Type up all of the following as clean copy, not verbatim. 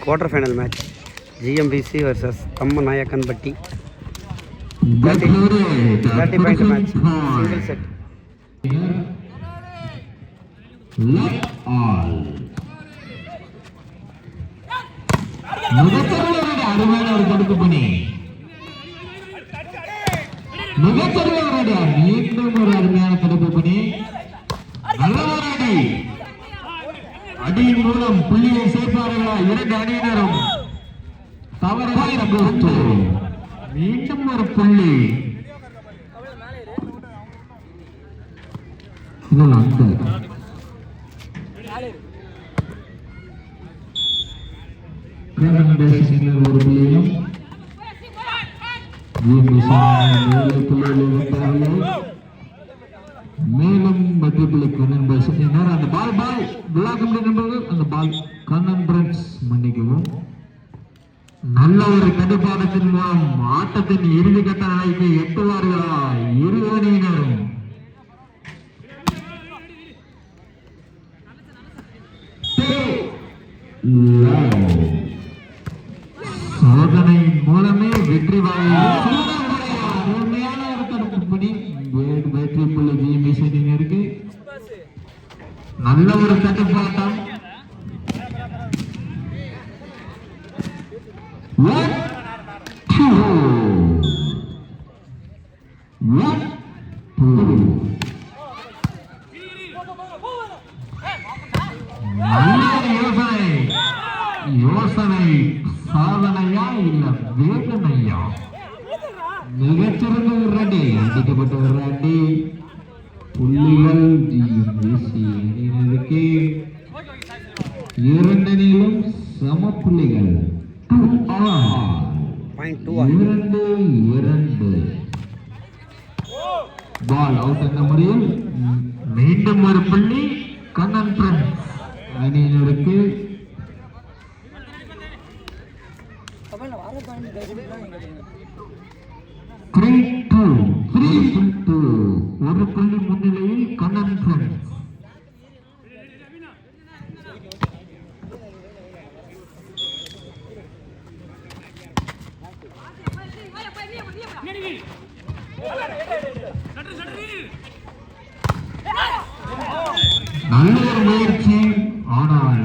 quarter final match GMBC versus Kammanayakkanpatti 30 point match single set. Let all மிகச்சரியாக அருமையான ஒரு தடுப்பு பணி மிகச்சரியாக மீண்டும் ஒரு அருமையான தடுப்பு பணி அடியின் மூலம் புள்ளியை சேர்ப்பார்களா இரண்டு அணியினரும் தவறுகள் மீண்டும் ஒரு புள்ளி ஒரு புள்ளியும் மேலும் வெற்றி புள்ளி கண்ணன் அந்த பால் அந்த பால் கண்ணன் பிரெண்ட்ஸ் மன்னிக்கவும் நல்ல ஒரு கட்டுப்பாடத்தின் மூலம் ஆட்டத்தின் இறுதி கட்ட நிலைக்கு எட்டுவார்களா இரு அணியினரும் சோதனையின் மூலமே வெற்றி அருமையான ஒரு தடுப்பு பணி வெற்றி புள்ளி ஜிஎம்பிசி நல்ல ஒரு கட்டுப்பாட்டம் யோசனை சாதனையா இல்ல வேதனையா மிகச்சிறந்த ஒரு அடி அடிக்கப்பட்ட ஒரு அடி புள்ளிகள் அணியினருக்கு இரண்டனிலும் சம புள்ளிகள் 2-2 பால் அவுட் என்ற முறையில் மீண்டும் ஒரு புள்ளி கண்ணன் பிரெண்ட்ஸ் அணியினருக்கு 3-2 ஒரு புள்ளி முன்னிலையில் கண்ணன் பிரெண்ட்ஸ் நல்ல ஒரு முயற்சி ஆனால்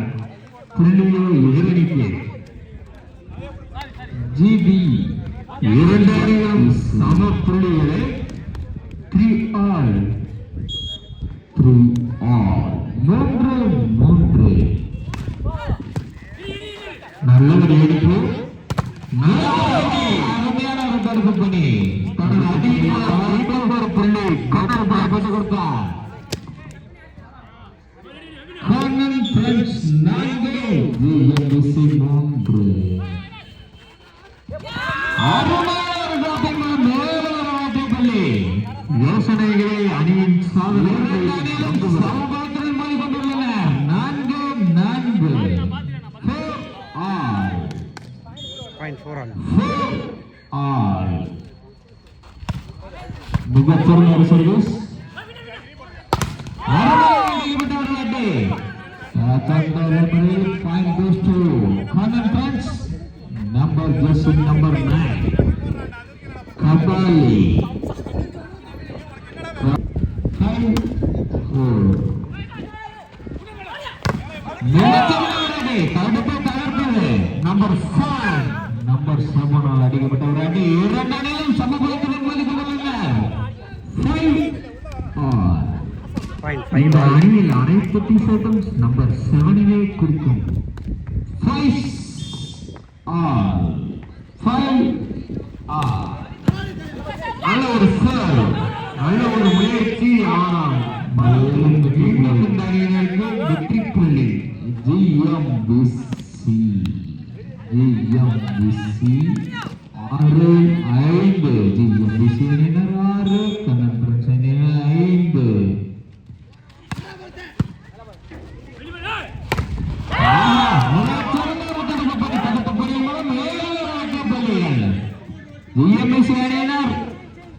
புள்ளியோ எதிரணிக்கு ஜிபி இரண்டாயிரம் சம புள்ளிகளை 3-3 நல்ல ஒரு எடுப்பு அருமையான ஒரு தடுப்பு பணி ஒரு புள்ளி கண்ணன் பெற்றுக் கொடுத்தார் கண்ணன் பிரெண்ட்ஸ் 4 யோசனைகளை அணியின் சாதனைகளை மாறிக்கொண்டுள்ளன 4-4 மிகச்சிறந்த ஒரு service point goes to Kannan Friends number 9 Kabali 5-4 number 7 அடிக்கப்பட்ட ஒரு அடி இரண்டு அணிகளும் சமபலத்துடன் மோதிக்கொண்டுள்ளனர் 5-4 இந்த அணியில் அனைத்து டி-ஷர்ட்டும் நம்பர் 7 குறிக்கும் 5-4 நல்ல ஒரு சர்வ் நல்ல ஒரு முயற்சி ஆனால் இந்த அணியினருக்கு வெற்றி புள்ளி ஜிஎம்பிசி 6-5 ஜிஎம்பிசி அணியினர் 6 கண்ணன் பிரெண்ட்ஸ் அணியினர் 5 ஜிஎம்பிசி அணியினர்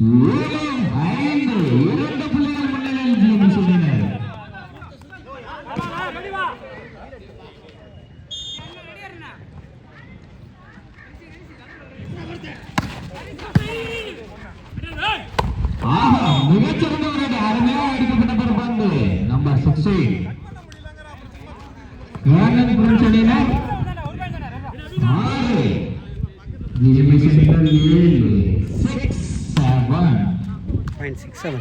7-5 இரண்டு புள்ளிகள் முன்னிலையில் ஜிஎம்பிசி அணியினர் மிகச்சிறந்த ஒரு அடி. அருமையாக அடிக்கப்பட்ட ஒரு பந்து. நம்பர் 16 கார்னர் பிரின்ஸ் அணியினர் 6 GMBC அணியினர் 7 6-7 .67.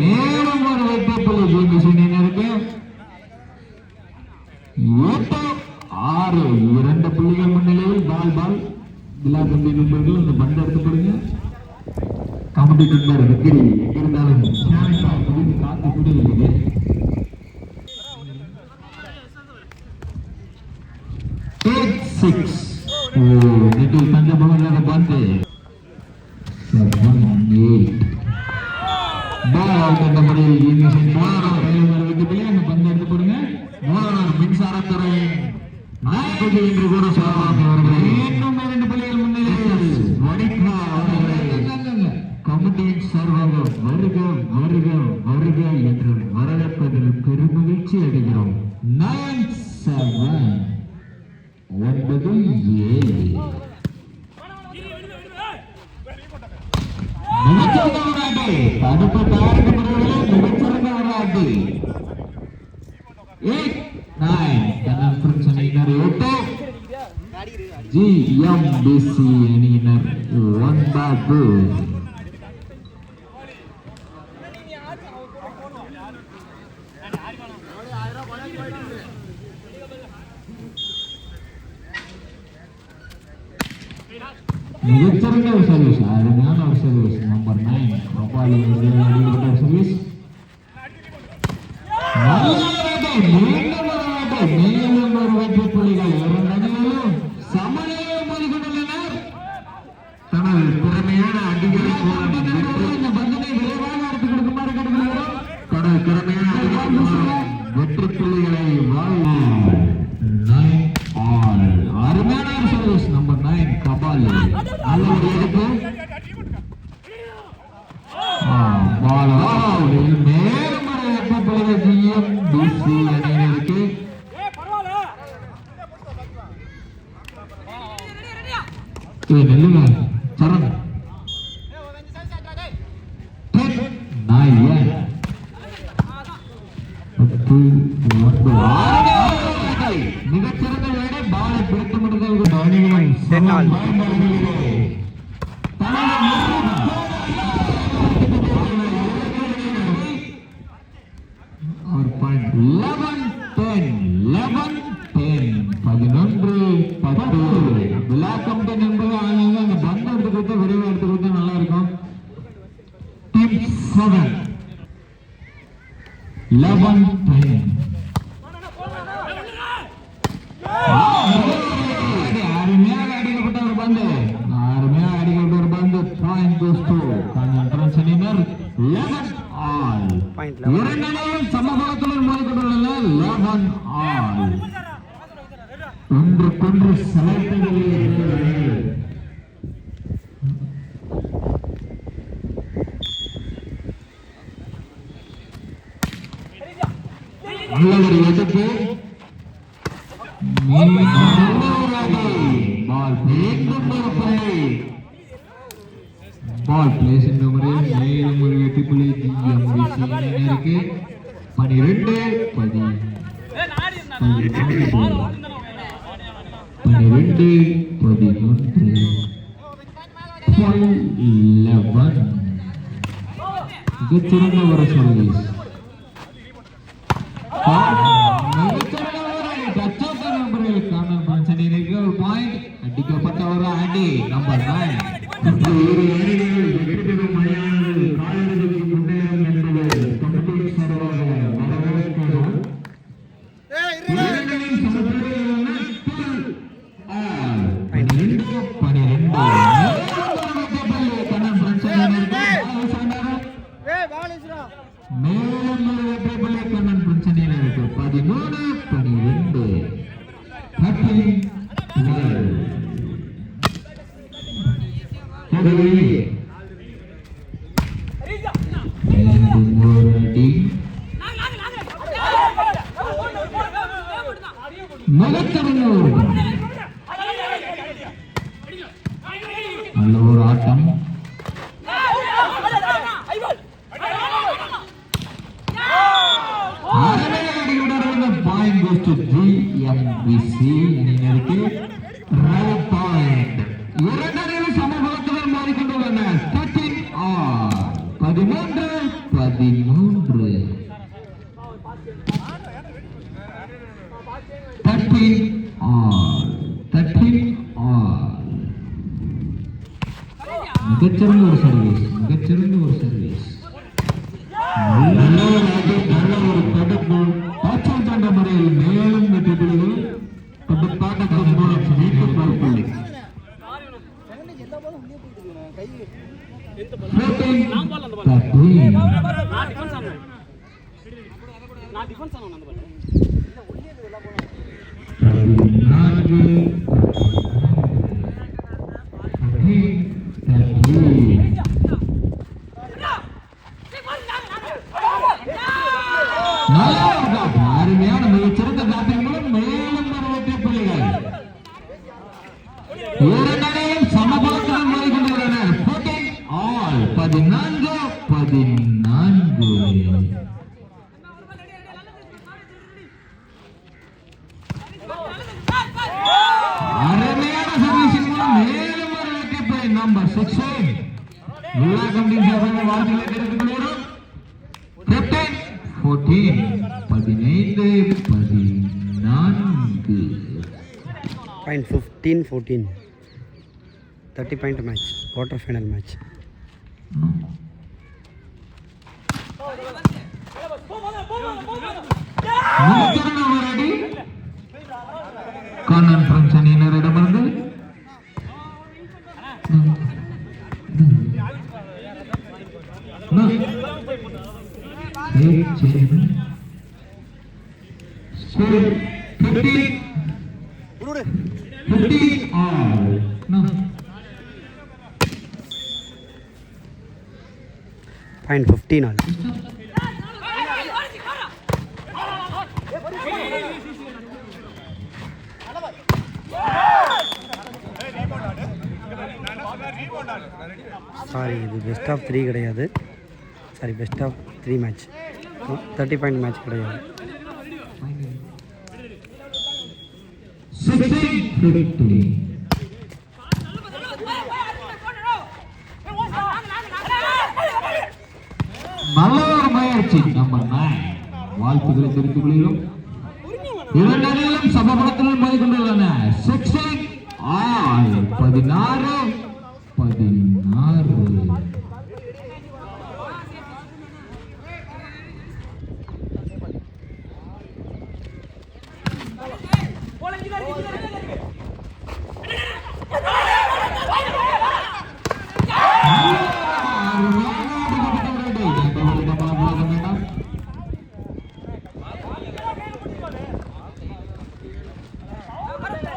மேலும் ஒரு வெற்றி புள்ளி GMBC அணியினருக்கு 8-6. 2 புள்ளிகள் முன்னிலையில் பால் விழாக்கம்பி நண்பர்கள் அந்த பந்து எடுத்து கொடுங்க. கமிட்டி நண்பர் வெற்றி இருந்தாலும் காத்து கூடியிருக்குது. 8-6. நெட்டில் தஞ்ச பகுதியாக பந்து 7-8. பால் அவுட் என்ற முறையில் அந்த பந்து எடுத்து கொடுங்க. மின்சாரத்துறை நாயகி என்று கூட சொல்லலாம். இன்னும் 2 புள்ளிகள் முன்னிலையில் கமிட்டியின் சார்பாக வருக வருக வருக என்று வரவேற்பதில் பெருமகிழ்ச்சி அடைகிறோம். 9-7 9-7. மிகச்சிறந்த விளையாட்டு. தடுப்பு தயாரிக்கப்படுவதில் மிகச்சிறந்த விளையாட்டு. 8-9. கண்ணன் பிரின்ஸ் அணியினர் 8, GMBC அணியினர் 9. மிகச்சிறந்த ஒரு சர்வீஸ். அருமையான ஒரு சர்வீஸ். நம்பர் 9 கோபாலி அடிக்கப்பட்ட ஒரு சர்வீஸ். மேலும் ஒரு வெற்றி புள்ளிகள். 2 அணிகளும் சமநிலையில் மோதிக்கொண்டுள்ளனர். தனது திறமையான அடிகளை இந்த பந்தனை விரைவாக எடுத்துக் கொடுக்குமாறு கேட்டுக்கொள்கிறோம். தனது திறமையான வெற்றி புள்ளிகளை அருமையான ஒரு சர்வீஸ். நம்பர் 9 கபாலி நல்ல ஒரு எடுப்பு. மேலும் ஒரு வெற்றி புள்ளிகள் GMBC அணியினருக்கு. நெல்லுங்க சரண் 10-9. மிகச்சிறந்த வேலை. பாலை பிடித்து முடிந்த அணிகளும் 11-10 விழா கமிட்டி நண்பர்கள் ஆனாங்க. அந்த பந்து எடுத்து கொடுத்து விரைவாக எடுத்து கொடுத்தா நல்லா இருக்கும். டீம் 7 11-10. அருமையாக அடிக்கப்பட்ட ஒரு பந்து. அருமையாக அடிக்கப்பட்ட ஒரு பந்து. Point goes to Kannan Prince அணியினர் 11-all. 2 அணிகளும் சமபலத்துடன் மோதிக்கொண்டுள்ளனர். 11-all. ஒன்றுக்கொன்று சலைப்புகளில் நல்ல ஒரு எதிர்ப்பு. பால் பிளேஸ் என்ற முறையில் மேலும் ஒரு வெற்றி புள்ளி GMBC அணியினருக்கு. 12-11. 12-11. மிகச்சிறந்த ஒரு சர்வீஸ். பாயிண்ட் அடிக்கப்பட்ட ஒரு அடி. நம்பர் 9 மேலும் வெற்றி புள்ளி கண்ணன் பிரின்ஸ் அணியினருக்கு. 13-12. 13-12. நல்ல ஒரு ஆட்டம். பாயிண்ட் கோஸ் டு ஜிஎம்பிசி அணியினருக்கு ரைட் பாயிண்ட். இரண்டரை சமபலத்துடன் மாறிக்கொண்டுள்ளன. 13 13 மிகச்சிறந்த ஒரு சர்வீஸ், மிகச்சிறந்த ஒரு சர்வீஸ். நல்ல ஒரு தடுப்பு ஆட்சியம் கண்ட முறையில் மேலும் வெற்றி புள்ளிகள் தடுப்பாட்டத்தின் மூலம் மீண்டும் பருப்புள்ளி 14 அருமையான மிகச்சிறந்த காப்பின் மூலம் மேலும் ஒரு வெற்றி புள்ளிகள். இரண்டையும் சமபலத்துடன் மாறிக்கொண்டிருந்தனர். 14 அருமையான சர்வீஸின் மூலம் மேலும் ஒரு வெற்றி புள்ளி. நம்பர் 16 விழா கமிட்டியின் சார்பாக வாழ்த்துக்களை தெரிவித்துக் கொள்கிறோம். Captain 14 Point 15-14 30-point match, quarter final match. Kannan French அணியினரிடமிருந்து Point 15 all. சாரி, இது பெஸ்ட் ஆஃப் 3 கிடையாது. Sorry, best of 3 match, 30-point match கிடையாது. 16-15 நல்ல ஒரு முயற்சி. நம்பர் 9 வாழ்த்துக்களை தெரிவித்துக் கொள்கிறோம். இரண்டரையிலும் சமபலத்துடன் மோதிக்கொண்டுள்ளன. 16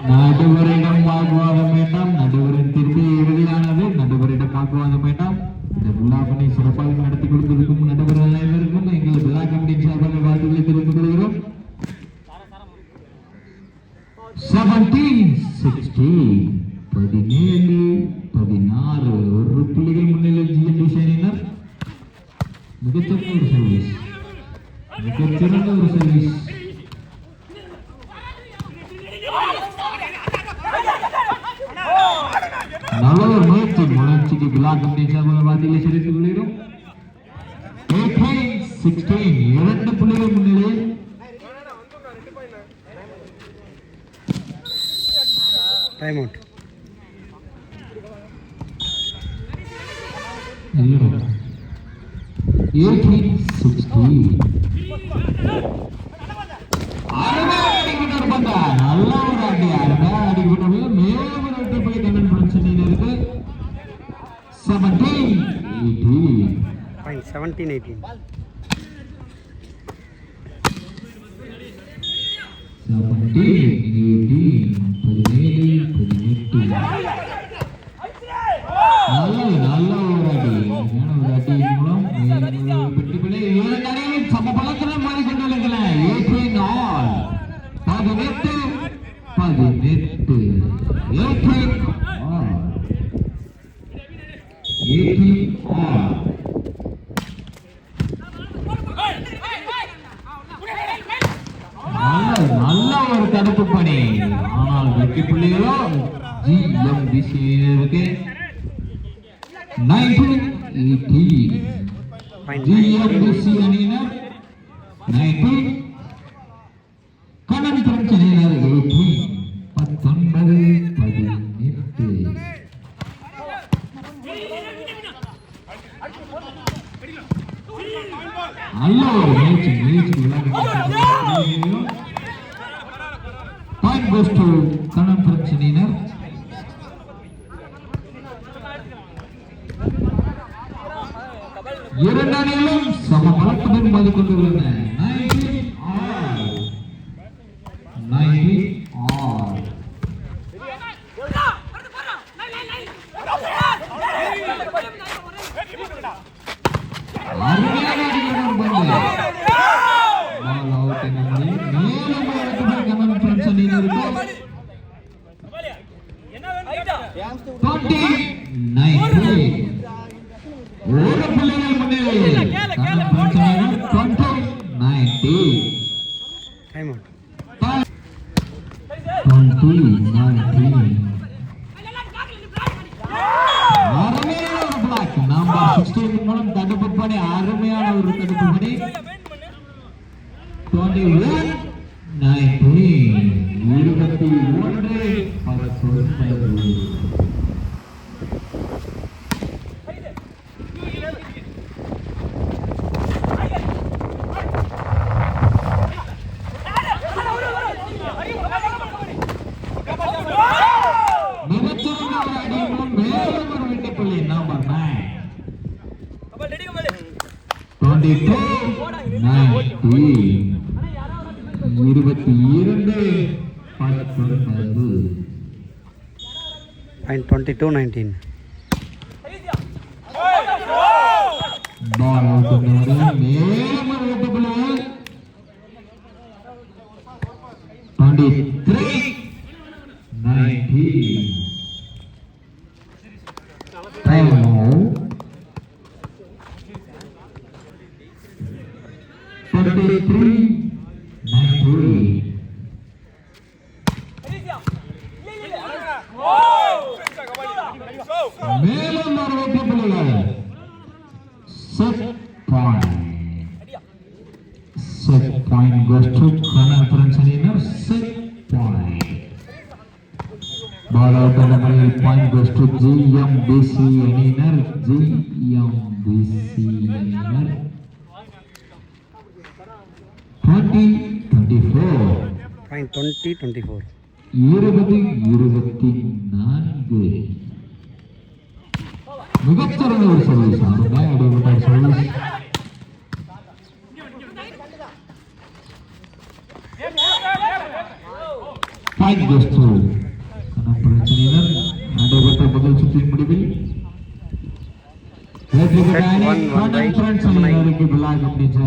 நடுவரிடம் வாக்குவாதம் வேண்டாம். நடுவரின் தீர்ப்பு இறுதியானது. நடுவரிடம் வாக்குவாதம் வேண்டாம். இந்த விழா பணி சிறப்பாக நடத்தி கொடுத்திருக்கும் நடுவர் அனைவருக்கும் எங்கள் விழா கமிட்டியின் சார்பாக வாழ்த்துக்களை தெரிவித்துக் கொள்கிறோம். 17-16 ஒரு புள்ளிகள் முன்னிலையில் ஜிஎம்பிசி அணியினர். மிகச்சிறந்த ஒரு சர்வீஸ், மிகச்சிறந்த ஒரு சர்வீஸ். நல்ல ஒரு முயற்சிக்கு விழா கமிட்டி சார்பாக வாழ்த்துக்களை தெரிவித்துக் கொள்கிறோம். 18-16 2 புள்ளிகள் முன்னிலையில் டைம் அவுட். 18-16 நல்ல ஒரு அடி, அருமையாக அடிக்கப்பட்ட மேலும் ஒரு வெற்றி புள்ளி கண்ணன் பிரெஞ்சு அணியினருக்கு. 17-18 17-18 நல்ல ஒரு அடி, ஒரு அடியின் மூலம் வெற்றி புள்ளி. இரண்டரையும் சமபலத்துடன் மாறிக்கொண்டுள்ளன. 18 all 18 all தடுப்பு பணி. ஆனால் வெற்றி புள்ளிகளோ ஜிஎம்பிசி அணியினருக்கு 19-18. ஜிஎம்பிசி அணியினர் 19, கண்ணன் பிரெஞ்சு அணியினர் 18. 19-18. நல்ல ஒரு முயற்சி point goes to Kannan French அணியினர். இரண்டு அணிகளும் சம பலத்துடன் மோதி கொண்டுள்ளன. 19-19. அருமையான அடிக்கிறோம் பந்து. பால் அவுட் என்ற முறை. மேலும் கண்ணன் பிரெஞ்சு அணியினருக்கு 20-19. ஒரு புள்ளிகள் முன்னிலை. கண்ணன் பிரெஞ்சு அணியினர் 20-19. Time out. 20-19. அருமையான ஒரு பிளாக். நம்பர் 16 மூலம் தடுப்பு பணி. அருமையான ஒரு தடுப்பு பணி. 21-19. 21-19. மிகச்சிறந்த ஒரு அடி மூலம் மேலும் ஒரு வெற்றி புள்ளி. நம்பர் 9. 22-19. 22-19. Point 22-19. பால் அவுட் என்ற முறை. மேலும் ஒரு வெற்றி புள்ளிகள். 23-19. Time out. 23-19. மேலும் ஒரு வெற்றி புள்ளிகள். Set point. Set point goes to Kannan French அணியினர். Set point. Ball out என்ற முறையில் point goes to GMBC அணியினர். GMBC அணியினர் 20-24. Point 20-24. 20-24. மிகச்சிறந்த ஒரு சர்வீஸ். அருமையாக அடிபட்ட service. Point goes to Kannan French அணியினர். நடைபெற்ற முதல் சுற்றின் முடிவில் வெற்றி பெற்ற அணி கண்ணன் பிரெஞ்சு அணியினருக்கு விழா கம்பெனி